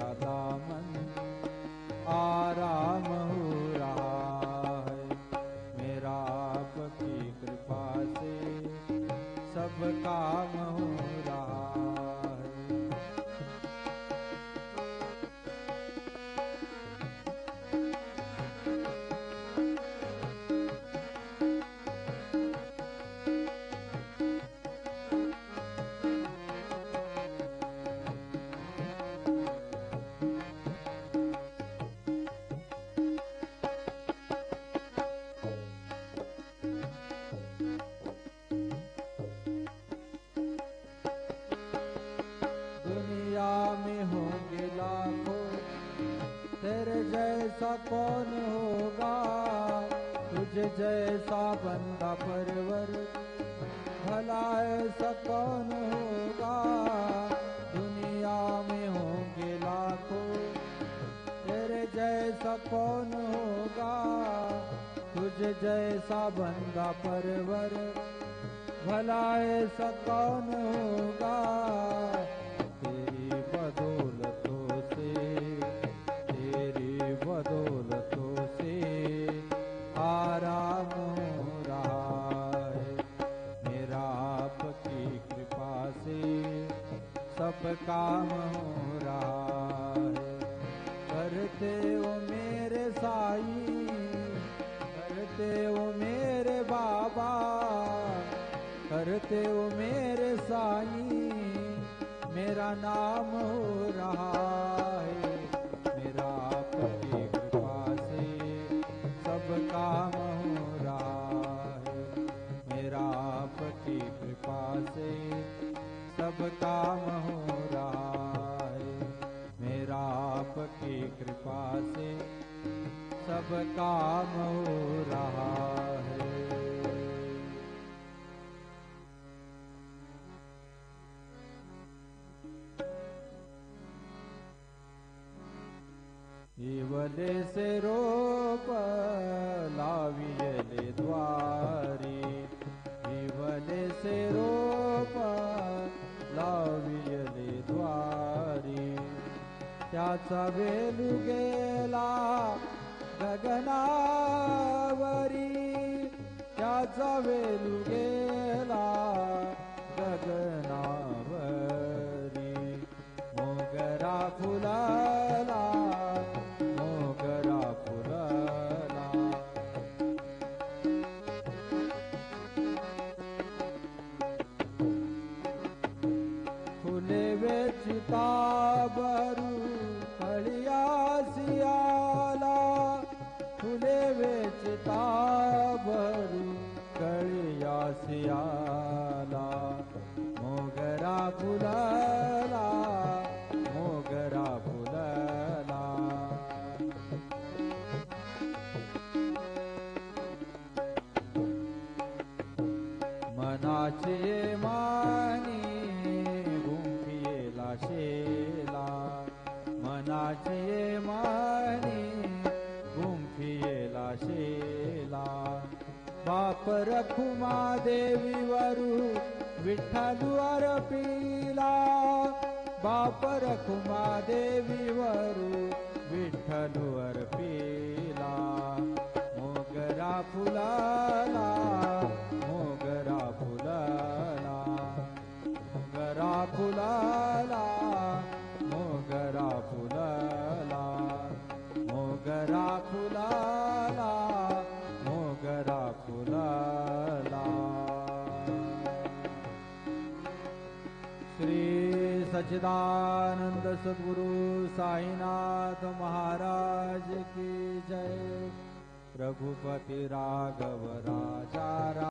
मेरा दामन आराम हो रहा है। मेरा आपकी कृपा से सब काम हो रहा है। दुनिया में होंगे लाखों, तेरे जैसा कौन होगा। तुझे जैसा बंदा परवर, भला ऐसा कौन होगा। दुनिया में होंगे लाखों, तेरे जैसा कौन होगा। तुझे जैसा बंदा परवर, भला ऐसा कौन होगा। बदौलतों से, तेरी बदौलतों से आराम हो रहा है। मेरा आपकी कृपा से सब काम हो रहा है। करते हो मेरे साईं, करते हो मेरे बाबा, करते हो मेरे साईं, मेरा नाम हो रहा है। मेरा आपकी कृपा से सब काम हो रहा है। मेरा आपकी कृपा से सब काम हो रहा है। मेरा आपकी कृपा से सब काम हो रहा है। इवले से रोप लावियले द्वारी, इवले से रोप लावियले द्वारी। त्याचा वेलू गेला गगनावरी, त्याचा वेलू गेला गगनावरी। मोगरा फुलाला, मोगरा फुलाला। फुले वेचिता बरू कळियासी आला, फुले वेचिता बरू कळियासी आला। मोगरा फुलाला, मोगरा फुलाला। मनाचे मानी गुंफियेला शेला, मनाचे मानी गुंफियेला शेला। बाप रखुमा देवीवरू विठ्ठलू अर्पिला, बाप रखुमा देवीवरू विठ्ठलू अर्पिला। मोगरा फुलाला, मोगरा फुलाला, मोगरा फुलाला, मोगरा फुलाला, मोगरा फुलाला, मोगरा फुलाला। श्री सच्चिदानंद सद्गुरु साईनाथ महाराज की जय। रघुपति राघव राजा।